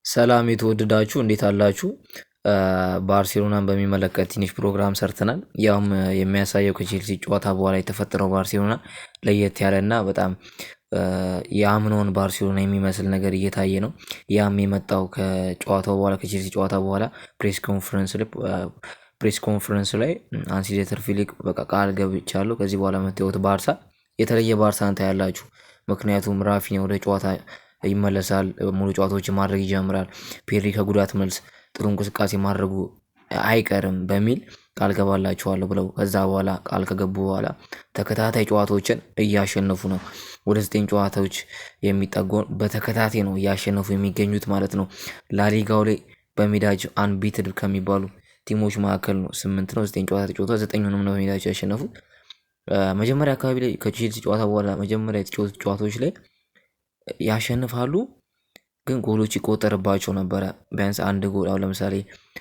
ሰላም የተወደዳችሁ እንዴት አላችሁ? ባርሴሎናን በሚመለከት ትንሽ ፕሮግራም ሰርተናል። ያውም የሚያሳየው ከቼልሲ ጨዋታ በኋላ የተፈጠረው ባርሴሎና ለየት ያለና በጣም የአምናውን ባርሴሎና የሚመስል ነገር እየታየ ነው። ያም የመጣው ከጨዋታው በኋላ ከቼልሲ ጨዋታ በኋላ ፕሬስ ኮንፈረንስ ላይ አንሲ ፊሊክ በቃ ቃል ገብቻለሁ ከዚህ በኋላ የምታዩት ባርሳ የተለየ ባርሳን ታያላችሁ። ምክንያቱም ራፊኛ ወደ ጨዋታ ይመለሳል፣ ሙሉ ጨዋታዎችን ማድረግ ይጀምራል፣ ፔድሪ ከጉዳት መልስ ጥሩ እንቅስቃሴ ማድረጉ አይቀርም በሚል ቃል ገባላችኋለሁ ብለው ከዛ በኋላ ቃል ከገቡ በኋላ ተከታታይ ጨዋታዎችን እያሸነፉ ነው። ወደ 9 ጨዋታዎች የሚጠጉ በተከታታይ ነው እያሸነፉ የሚገኙት ማለት ነው። ላሊጋው ላይ በሜዳቸው አንቢትድ ከሚባሉ ቲሞች መካከል ነው። 8 ነው 9 ጨዋታ ተጫውተው 9ኙንም ነው በሜዳቸው ያሸነፉት። መጀመሪያ አካባቢ ላይ ከቼልሲ ጨዋታ በኋላ መጀመሪያ የተጫወቱት ጨዋታዎች ላይ ያሸንፋሉ፣ ግን ጎሎች ይቆጠርባቸው ነበረ። ቢያንስ አንድ ጎል አሁን ለምሳሌ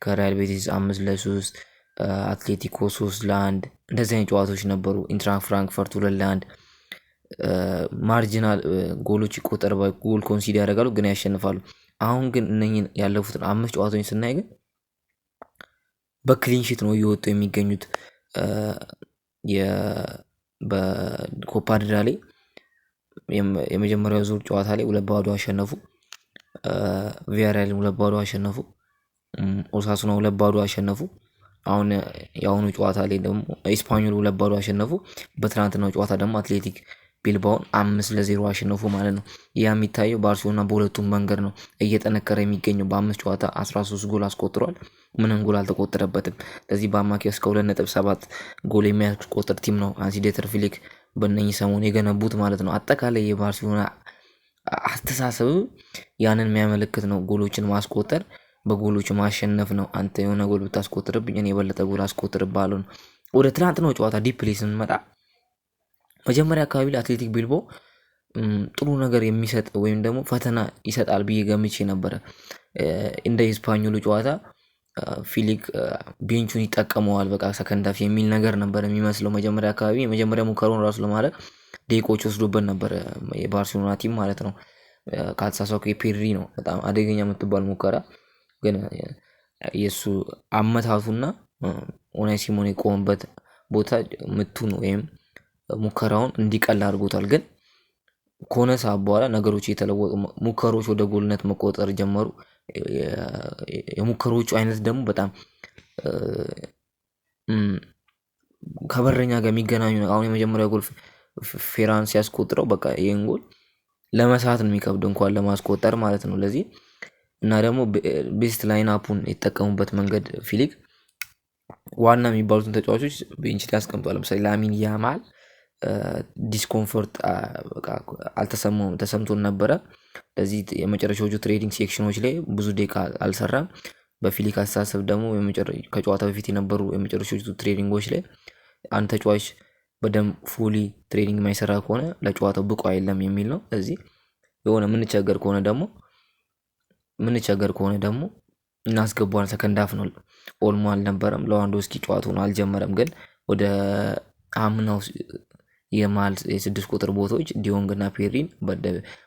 ከሪያል ቤቲስ 5-3፣ አትሌቲኮ 3-1 እንደዚህ አይነት ጨዋታዎች ነበሩ። ኢንትራንክ ፍራንክፈርት 2-1 ማርጂናል ጎሎች ይቆጠርባ ጎል ኮንሲድ ያደርጋሉ፣ ግን ያሸንፋሉ። አሁን ግን እነኝን ያለፉትን 5 ጨዋታዎች ስናይ ግን በክሊንሺት ነው እየወጡ የሚገኙት። በኮፓ ድራ ላይ የመጀመሪያው ዙር ጨዋታ ላይ 2-0 አሸነፉ። ቪያሪያል 2-0 አሸነፉ። ኦሳሱና 2-0 አሸነፉ። አሁን የአሁኑ ጨዋታ ላይ ደግሞ ኢስፓኞል 2-0 አሸነፉ። በትናንትናው ጨዋታ ደግሞ አትሌቲክ ቢልባውን 5-0 አሸነፉ ማለት ነው። ያ የሚታየው ባርሴሎና በሁለቱም መንገድ ነው እየጠነከረ የሚገኘው። በ5 ጨዋታ 13 ጎል አስቆጥሯል፣ ምንም ጎል አልተቆጠረበትም። ለዚህ በአማካይ እስከ 2.7 ጎል የሚያስቆጥር ቲም ነው አንሲ ፍሊክ በእነኚህ ሰሞን የገነቡት ማለት ነው። አጠቃላይ የባርሴሎና አስተሳሰብ ያንን የሚያመለክት ነው። ጎሎችን ማስቆጠር፣ በጎሎች ማሸነፍ ነው። አንተ የሆነ ጎል ብታስቆጥርብኝ እኔ የበለጠ ጎል አስቆጥርብሃለሁ ነው። ወደ ትናንትናው ጨዋታ ዲፕሊ ስንመጣ መጀመሪያ አካባቢ ላይ አትሌቲክ ቢልቦ ጥሩ ነገር የሚሰጥ ወይም ደግሞ ፈተና ይሰጣል ብዬ ገምቼ ነበረ። እንደ ኢስፓኞሉ ጨዋታ ፊሊክ ቤንቹን ይጠቀመዋል በቃ ሰከንድ ሃፍ የሚል ነገር ነበር የሚመስለው። መጀመሪያ አካባቢ የመጀመሪያ ሙከራውን ራሱ ለማድረግ ደቂቆች ወስዶበት ነበር የባርሴሎና ቲም ማለት ነው። ካልተሳሳትኩ የፔድሪ ነው በጣም አደገኛ የምትባል ሙከራ፣ ግን የእሱ አመታቱና ኡናይ ሲሞኔ የቆመበት ቦታ ምቱን ወይም ሙከራውን እንዲቀል አድርጎታል። ግን ከሆነ ሰዓት በኋላ ነገሮች የተለወጡ ሙከሮች ወደ ጎልነት መቆጠር ጀመሩ። የሙከሮቹ አይነት ደግሞ በጣም ከበረኛ ጋር የሚገናኙ ነው። አሁን የመጀመሪያ ጎል ፌራን ሲያስቆጥረው በቃ ይሄን ጎል ለመሳት ነው የሚከብድ እንኳን ለማስቆጠር ማለት ነው። ለዚህ እና ደግሞ ቤስት ላይን አፑን የተጠቀሙበት መንገድ ፊሊክ ዋና የሚባሉትን ተጫዋቾች ቤንች ላይ አስቀምጧል። ለምሳሌ ላሚን ያማል ዲስኮምፎርት አልተሰማውም፣ ተሰምቶን ነበረ። ለዚህ የመጨረሻዎቹ ትሬዲንግ ሴክሽኖች ላይ ብዙ ደቂቃ አልሰራም። በፊሊክ አስተሳሰብ ደግሞ ከጨዋታ በፊት የነበሩ የመጨረሻዎቹ ትሬዲንጎች ላይ አንድ ተጫዋች በደንብ ፉሊ ትሬኒንግ የማይሰራ ከሆነ ለጨዋታው ብቁ አይደለም የሚል ነው። ስለዚህ የሆነ ምንቸገር ከሆነ ደግሞ እናስገባዋለን። ሰከንድ ሃፍ ነው ኦልሞ አልነበረም። ሌዋንዶውስኪ ጨዋታውን አልጀመረም፣ ግን ወደ አምናው የመሃል የ6 ቁጥር ቦታዎች ዲዮንግ እና ፔድሪን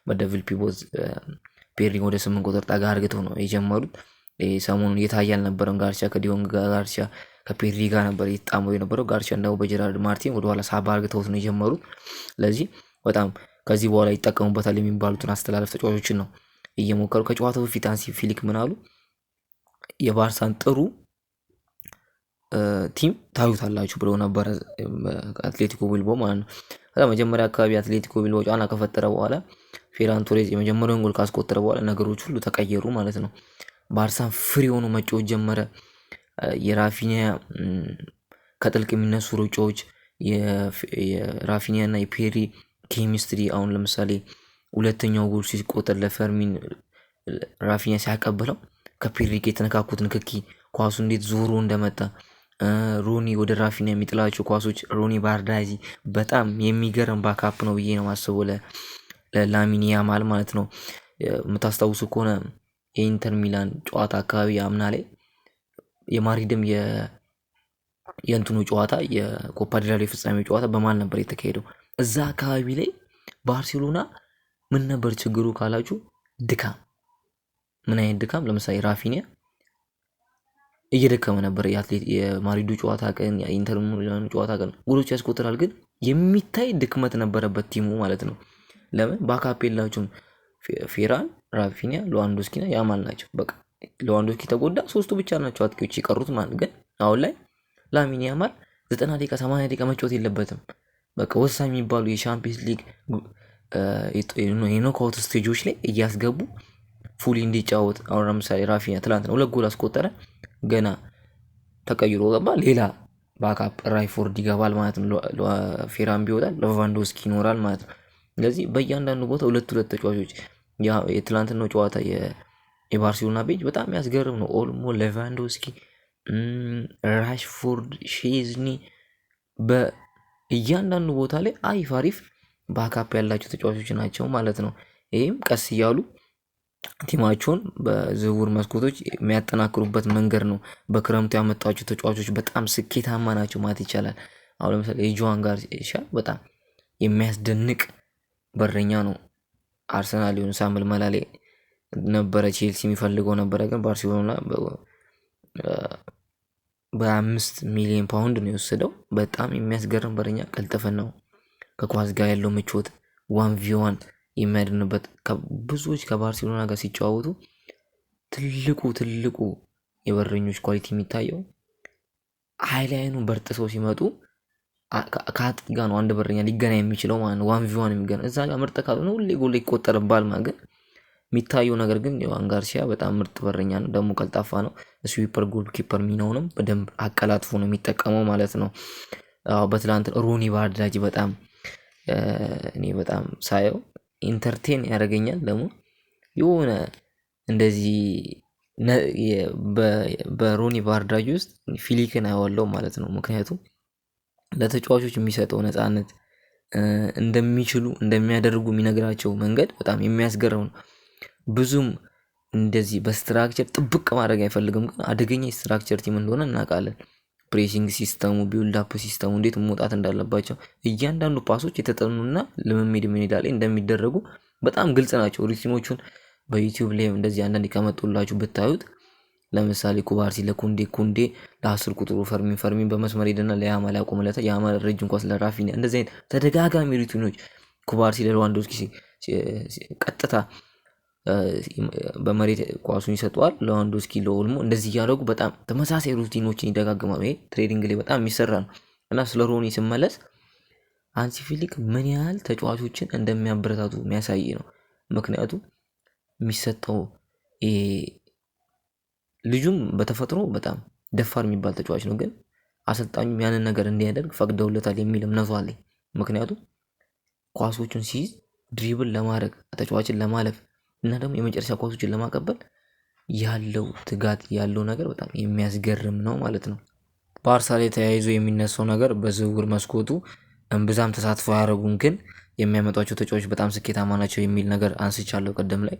በደብል ፒቮት ፔድሪን ወደ 8 ቁጥር ጠጋ አርግተው ነው የጀመሩት። ሰሞኑን እየታየ አልነበረም። ጋርሲያ ከዲዮንግ ጋር፣ ጋርሲያ ከፔድሪ ጋር ነበር እየተጣመሩ የነበረው። ጋርሲያ እንደው በጀራርድ ማርቲን ወደኋላ ሳባ አርግተውት ነው የጀመሩት። ስለዚህ በጣም ከዚህ በኋላ ይጠቀሙበታል የሚባሉትን አስተላለፍ ተጫዋቾችን ነው እየሞከሩ። ከጨዋታው በፊት አንሲ ፊሊክ ምን አሉ? የባርሳን ጥሩ ቲም ታዩታላችሁ ብለው ነበረ አትሌቲኮ ቢልባኦ ማለት ነው። ከዛ መጀመሪያ አካባቢ አትሌቲኮ ቢልባኦ ጫና ከፈጠረ በኋላ ፌራን ቶሬዝ የመጀመሪያውን ጎል ካስቆጠረ በኋላ ነገሮች ሁሉ ተቀየሩ ማለት ነው። ባርሳን ፍሪ ሆኖ መጫወት ጀመረ። የራፊኒያ ከጥልቅ የሚነሱ ሩጫዎች፣ የራፊኒያ እና የፔሪ ኬሚስትሪ። አሁን ለምሳሌ ሁለተኛው ጎል ሲቆጠር ለፈርሚን ራፊኒያ ሲያቀብለው ከፔሪ ጋር የተነካኩት ንክኪ፣ ኳሱ እንዴት ዞሮ እንደመጣ፣ ሮኒ ወደ ራፊኒያ የሚጥላቸው ኳሶች፣ ሮኒ ባርዳዚ በጣም የሚገርም ባካፕ ነው ብዬ ነው ማስበው ለላሚን ያማል ማለት ነው። የምታስታውሱ ከሆነ የኢንተር ሚላን ጨዋታ አካባቢ አምና ላይ የማድሪድም የእንትኑ ጨዋታ የኮፓ ዴል ሬይ ፍጻሜ ጨዋታ በማል ነበር የተካሄደው። እዛ አካባቢ ላይ ባርሴሎና ምን ነበር ችግሩ ካላችሁ ድካም ምን አይነት ድካም? ለምሳሌ ራፊኒያ እየደከመ ነበር። የማድሪዱ ጨዋታ ቀን የኢንተር ሚላኑ ጨዋታ ቀን ጎሎች ያስቆጥራል፣ ግን የሚታይ ድክመት ነበረበት ቲሙ ማለት ነው። ለምን? ባካፕ የላቸውም። ፌራን፣ ራፊኒያ፣ ሌዋንዶስኪና ያማል ናቸው። በቃ ሌዋንዶስኪ ተጎዳ፣ ሶስቱ ብቻ ናቸው አጥቂዎች የቀሩት ማለት። ግን አሁን ላይ ላሚን ያማል 90 ደቂቃ 80 ደቂቃ መጫወት የለበትም። በቃ ወሳኝ የሚባሉ የሻምፒየንስ ሊግ የኖክአውት ስቴጆች ላይ እያስገቡ ፉሊ እንዲጫወት። አሁን ለምሳሌ ራፊኒያ ትላንትና 2 ጎል አስቆጠረ፣ ገና ተቀይሮ ገባ። ሌላ ባካፕ ራይፎርድ ይገባል ማለት ነው። ፌራን ቢወጣል ሌቫንዶስኪ ይኖራል ማለት ነው። ስለዚህ በእያንዳንዱ ቦታ 2 ተጫዋቾች። የትላንትናው ጨዋታ የባርሴሎና ቤጅ በጣም ያስገርም ነው። ኦልሞ፣ ሌቫንዶስኪ፣ ራሽፎርድ፣ ሼዝኒ በእያንዳንዱ ቦታ ላይ አሪፍ ባካፕ ያላቸው ተጫዋቾች ናቸው ማለት ነው። ይህም ቀስ እያሉ ቲማቸውን በዝውውር መስኮቶች የሚያጠናክሩበት መንገድ ነው። በክረምቱ ያመጣቸው ተጫዋቾች በጣም ስኬታማ ናቸው ማለት ይቻላል። አሁን ለምሳሌ የጆዋን ጋርሲያ በጣም የሚያስደንቅ በረኛ ነው። አርሰናል ሊሆን ሳምል መላሌ ነበረ፣ ቼልሲ የሚፈልገው ነበረ፣ ግን ባርሴሎና በ5 ሚሊዮን ፓውንድ ነው የወሰደው። በጣም የሚያስገርም በረኛ፣ ቀልጥፍናው፣ ከኳስ ጋር ያለው ምቾት፣ 1v1 የሚያድንበት ብዙዎች ከባርሴሎና ጋር ሲጫወቱ ትልቁ የበረኞች ኳሊቲ የሚታየው ሃይላይኑን በርጥሰው ሲመጡ ከአጥቂ ጋር ነው አንድ በረኛ ሊገናኝ የሚችለው ማለት ነው። 1v1 የሚገናኝ እዛ ጋር ምርጥ ካልሆነ ሁሌ ጎል ይቆጠርባል ማለት ግን የሚታየው ነገር ግን ጆዋን ጋርሲያ በጣም ምርጥ በረኛ ነው። ደግሞ ቀልጣፋ ነው። ስዊፐር ጎል ኪፐር ሚናውንም በደንብ አቀላጥፎ ነው የሚጠቀመው ማለት ነው። በትላንት ሮኒ ባርዳጂ በጣም እኔ በጣም ሳየው ኢንተርቴን ያደርገኛል። ደግሞ የሆነ እንደዚህ በሮኒ ባርዳጂ ውስጥ ፊሊክን አየዋለሁ ማለት ነው። ምክንያቱም ለተጫዋቾች የሚሰጠው ነፃነት እንደሚችሉ እንደሚያደርጉ የሚነግራቸው መንገድ በጣም የሚያስገርም ነው። ብዙም እንደዚህ በስትራክቸር ጥብቅ ማድረግ አይፈልግም፣ ግን አደገኛ የስትራክቸር ቲም እንደሆነ እናውቃለን። ፕሬሲንግ ሲስተሙ፣ ቢውልድ አፕ ሲስተሙ እንዴት መውጣት እንዳለባቸው እያንዳንዱ ፓሶች የተጠኑና ልምምድ ሜዳ ላይ እንደሚደረጉ በጣም ግልጽ ናቸው። ሩቲኖቹን በዩቲዩብ ላይ እንደዚህ አንዳንድ ከመጡላችሁ ብታዩት፣ ለምሳሌ ኩባርሲ ለኩንዴ ለ10 ቁጥሩ ፈርሚን በመስመር ሄደና ለያማል ያቆምለታል። ያማል ረጅም ኳስ ለራፊኒያ። እንደዚህ አይነት ተደጋጋሚ ሩቲኖች ኩባርሲ ለሌዋንዶስኪ ቀጥታ በመሬት ኳሱን ይሰጠዋል። ሌዋንዶስኪ ለኦልሞ እንደዚህ እያደረጉ በጣም ተመሳሳይ ሩቲኖችን ይደጋግማሉ። ይሄ ትሬዲንግ ላይ በጣም የሚሰራ ነው እና ስለ ሮኒ ስመለስ ሃንሲ ፍሊክ ምን ያህል ተጫዋቾችን እንደሚያበረታቱ የሚያሳይ ነው። ምክንያቱም የሚሰጠው ልጁም በተፈጥሮ በጣም ደፋር የሚባል ተጫዋች ነው፣ ግን አሰልጣኙም ያንን ነገር እንዲያደርግ ፈቅደውለታል የሚል እምነቱ አለኝ። ምክንያቱም ኳሶቹን ሲይዝ ድሪብል ለማድረግ ተጫዋችን ለማለፍ እና ደግሞ የመጨረሻ ኳሶችን ለማቀበል ያለው ትጋት ያለው ነገር በጣም የሚያስገርም ነው ማለት ነው። ባርሳ ላይ ተያይዞ የሚነሳው ነገር በዝውውር መስኮቱ እምብዛም ተሳትፎ ያደረጉን ግን የሚያመጧቸው ተጫዋቾች በጣም ስኬታማ ናቸው የሚል ነገር አንስቻለሁ ቀደም ላይ።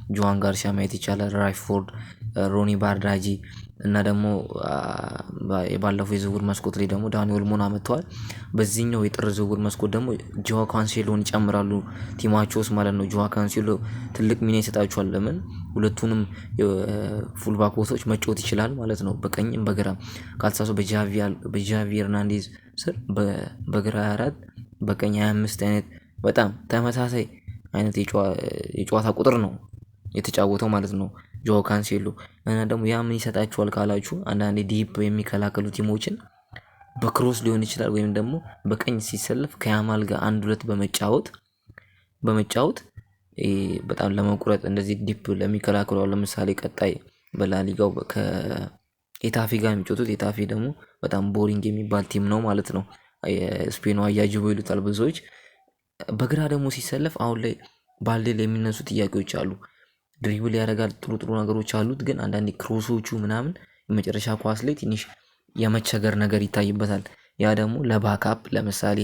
ጆዋን ጋርሲያ ማየት ይቻላል፣ ራሽፎርድ፣ ሮኒ ባርዳጂ እና ደግሞ ባለፈው የዝውውር መስኮት ላይ ደግሞ ዳኒ ኦልሞን አመጥተዋል። በዚህኛው የጥር ዝውውር መስኮት ደግሞ ጆዋ ካንሴሎን ይጨምራሉ ቲማቸው ውስጥ ማለት ነው። ጆዋ ካንሴሎ ትልቅ ሚና ይሰጣቸዋል። ለምን? ሁለቱንም ፉልባክ ቦታዎች መጫወት ይችላል ማለት ነው። በቀኝም በግራም ካልተሳሱ በጃቪ ኤርናንዴዝ ስር በግራ 24 በቀኝ 25 አይነት በጣም ተመሳሳይ አይነት የጨዋታ ቁጥር ነው የተጫወተው ማለት ነው ጆዋ ካንሴሎ። እና ደግሞ ያ ምን ይሰጣቸዋል ካላችሁ አንዳንዴ ዲፕ የሚከላከሉ ቲሞችን በክሮስ ሊሆን ይችላል ወይም ደግሞ በቀኝ ሲሰለፍ ከያማል ጋር 1-2 በመጫወት በጣም ለመቁረጥ እንደዚህ ዲፕ ለሚከላከሉ። ለምሳሌ ቀጣይ በላሊጋው ከኤታፌ ጋር የሚጫወቱት፣ ኤታፌ ደግሞ በጣም ቦሪንግ የሚባል ቲም ነው ማለት ነው። ስፔኑ አያጅቦ ይሉታል ብዙዎች። በግራ ደግሞ ሲሰለፍ አሁን ላይ ባልዴ ላይ የሚነሱ ጥያቄዎች አሉ። ድሪብል ያደርጋል፣ ጥሩ ነገሮች አሉት፣ ግን አንዳንዴ ክሮሶቹ ምናምን የመጨረሻ ኳስ ላይ ትንሽ የመቸገር ነገር ይታይበታል። ያ ደግሞ ለባካፕ ለምሳሌ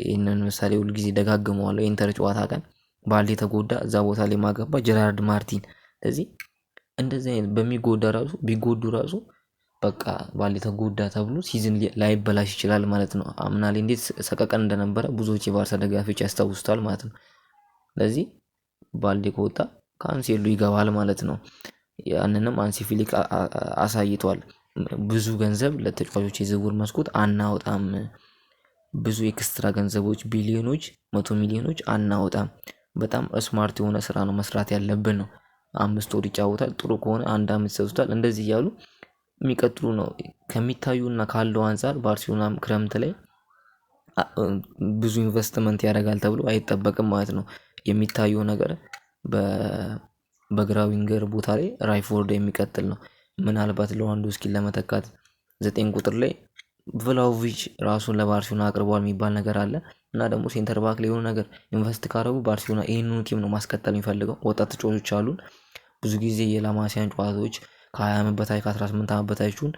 ይህንን ምሳሌ ሁልጊዜ ደጋግመዋለሁ። የኢንተር ጨዋታ ቀን ባልዴ ተጎዳ፣ እዛ ቦታ ላይ ማገባ ጀራርድ ማርቲን። ስለዚህ እንደዚህ አይነት ቢጎዱ ራሱ በቃ ባልዴ ተጎዳ ተብሎ ሲዝን ላይበላሽ ይችላል ማለት ነው። አምና ላይ እንዴት ሰቀቀን እንደነበረ ብዙዎች የባርሳ ደጋፊዎች ያስታውሱታል ማለት ነው። ስለዚህ ባልዴ ከወጣ ካንሴሎ ይገባል ማለት ነው። ያንንም ሃንሲ ፍሊክ አሳይቷል። ብዙ ገንዘብ ለተጫዋቾች የዝውውር መስኮት አናወጣም፣ ብዙ ኤክስትራ ገንዘቦች ቢሊዮኖች፣ 100 ሚሊዮኖች አናወጣም። በጣም ስማርት የሆነ ስራ ነው መስራት ያለብን ነው። 5 ወር ይጫወታል፣ ጥሩ ከሆነ 1 አመት ይሰጡታል። እንደዚህ እያሉ የሚቀጥሉ ነው። ከሚታዩና ካለው አንፃር ባርሴሎናም ክረምት ላይ ብዙ ኢንቨስትመንት ያደርጋል ተብሎ አይጠበቅም ማለት ነው። የሚታየው ነገር በግራ ዊንገር ቦታ ላይ ራይፎርድ የሚቀጥል ነው። ምናልባት ሌዋንዶውስኪን ለመተካት 9 ቁጥር ላይ ቭላሆቪች ራሱን ለባርሴሎና አቅርቧል የሚባል ነገር አለ እና ደግሞ ሴንተር ባክ ላይ የሆነ ነገር ኢንቨስት ካረጉ ባርሴሎና ይህንኑ ቲም ነው ማስቀጠል የሚፈልገው። ወጣት ተጫዋቾች አሉን። ብዙ ጊዜ የላማሲያን ጨዋታዎች ከ20 ዓመት በታች ከ18 ዓመት በታችሁን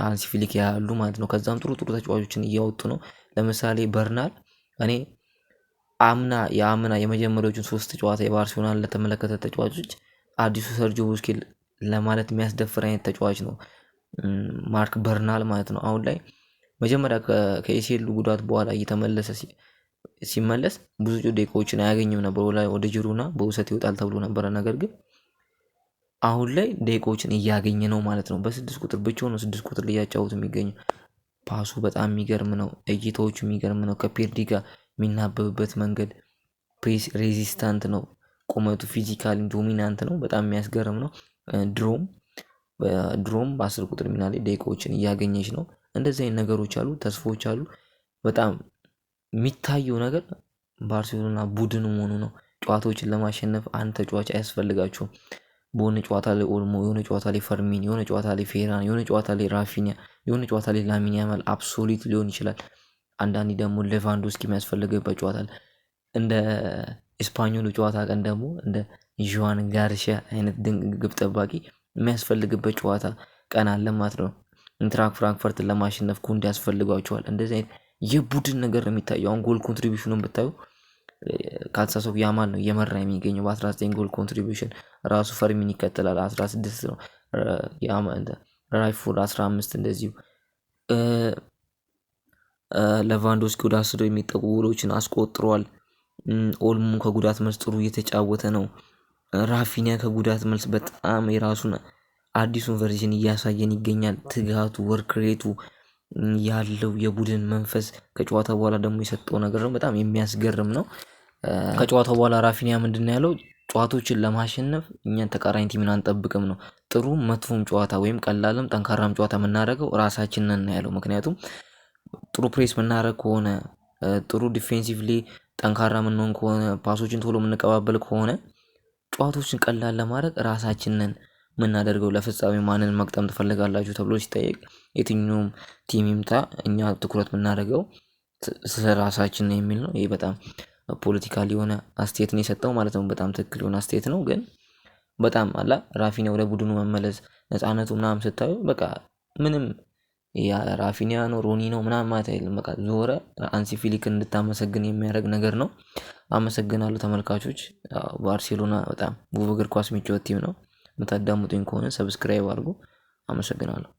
ሃንሲ ፍሊክ ያሉ ማለት ነው። ከዛም ጥሩ ተጫዋቾችን እያወጡ ነው። ለምሳሌ በርናል እኔ የአምና የመጀመሪያዎቹን 3 ጨዋታ የባርሴሎናን ለተመለከተ ተጫዋቾች አዲሱ ሰርጂዮ ቡስኬት ለማለት የሚያስደፍር አይነት ተጫዋች ነው ማርክ በርናል ማለት ነው። አሁን ላይ መጀመሪያ ከኤሲኤል ጉዳት በኋላ እየተመለሰ ሲመለስ ብዙ ደቂቃዎችን አያገኝም ነበር። ወደ ጂሮና በውሰት ይወጣል ተብሎ ነበረ። ነገር ግን አሁን ላይ ደቂቃዎችን እያገኘ ነው ማለት ነው። በ6 ቁጥር ብቻውን ነው 6 ቁጥር እያጫወቱ የሚገኙ። ፓሱ በጣም የሚገርም ነው። እይታዎቹ የሚገርም ነው። ከፔርዲ ጋር የሚናበብበት መንገድ ፕሬስ ሬዚስታንት ነው። ቁመቱ ፊዚካሊ ዶሚናንት ነው። በጣም የሚያስገርም ነው። ድሮም በ10 ቁጥር ሚና ላይ ደቂቃዎችን እያገኘች ነው። እንደዚህ አይነት ነገሮች አሉ፣ ተስፎች አሉ። በጣም የሚታየው ነገር ባርሴሎና ቡድን መሆኑ ነው። ጨዋታዎችን ለማሸነፍ አንድ ተጫዋች አያስፈልጋቸውም። በሆነ ጨዋታ ላይ ኦልሞ፣ የሆነ ጨዋታ ላይ ፈርሚን፣ የሆነ ጨዋታ ላይ ፌራን፣ የሆነ ጨዋታ ላይ ራፊኒያ፣ የሆነ ጨዋታ ላይ ላሚን ያማል አብሶሊት ሊሆን ይችላል። አንዳንዴ ደግሞ ሌቫንዶስኪ የሚያስፈልግበት ጨዋታ አለ። እንደ ስፓኞሉ ጨዋታ ቀን ደግሞ እንደ ዡዋን ጋርሺያ አይነት ድንቅ ግብ ጠባቂ የሚያስፈልግበት ጨዋታ ቀን አለ ማለት ነው። ኢንትራክ ፍራንክፈርትን ለማሸነፍ ኩንዴ ያስፈልጓቸዋል። እንደዚህ አይነት የቡድን ነገር ነው የሚታየው። አሁን ጎል ኮንትሪቢዩሽኑን ብታዩ ካልተሳሳትኩ ያማል ነው እየመራ የሚገኘው በ19 ጎል ኮንትሪቢዩሽን። ራሱ ፈርሚን ይከተላል 16 ነው። ራይፎርድ 15 እንደዚሁ። ሌቫንዶስኪ ወደ 10 የሚጠጉ ጎሎችን አስቆጥሯል። ኦልሞ ከጉዳት መልስ ጥሩ እየተጫወተ ነው። ራፊኒያ ከጉዳት መልስ በጣም የራሱን አዲሱን ቨርዥን እያሳየን ይገኛል። ትጋቱ፣ ወርክሬቱ ያለው የቡድን መንፈስ ከጨዋታ በኋላ ደግሞ የሰጠው ነገር ነው በጣም የሚያስገርም ነው። ከጨዋታው በኋላ ራፊኒያ ምንድን ያለው ጨዋታዎችን ለማሸነፍ እኛን ተቃራኒ ቲምን አንጠብቅም ነው። ጥሩ መጥፎም ጨዋታ ወይም ቀላልም ጠንካራም ጨዋታ የምናደርገው ራሳችንን ነው ያለው። ምክንያቱም ጥሩ ፕሬስ የምናደርግ ከሆነ፣ ጥሩ ዲፌንሲቭሊ ጠንካራ የምንሆን ከሆነ፣ ፓሶችን ቶሎ የምንቀባበል ከሆነ ጨዋታዎችን ቀላል ለማድረግ ራሳችንን የምናደርገው። ለፍጻሜ ማንን መቅጠም ትፈልጋላችሁ ተብሎ ሲጠየቅ የትኛውም ቲም ይምጣ እኛ ትኩረት የምናደርገው ስለ ራሳችን ነው የሚል ነው። ይሄ በጣም ፖለቲካል የሆነ አስተያየት ነው የሰጠው ማለት ነው። በጣም ትክክል የሆነ አስተያየት ነው። ግን በጣም አላ ራፊኒያ ወደ ቡድኑ መመለስ ነፃነቱ ምናምን ስታዩ በቃ ምንም ራፊኒያ ነው ሮኒ ነው ምናምን ማለት አይደለም። በቃ ዞረ ሃንሲ ፍሊክን እንድታመሰግን የሚያደርግ ነገር ነው። አመሰግናለሁ ተመልካቾች። ባርሴሎና በጣም ውብ እግር ኳስ የሚጫወት ቲም ነው። የምታዳምጡኝ ከሆነ ሰብስክራይብ አድርጉ። አመሰግናለሁ።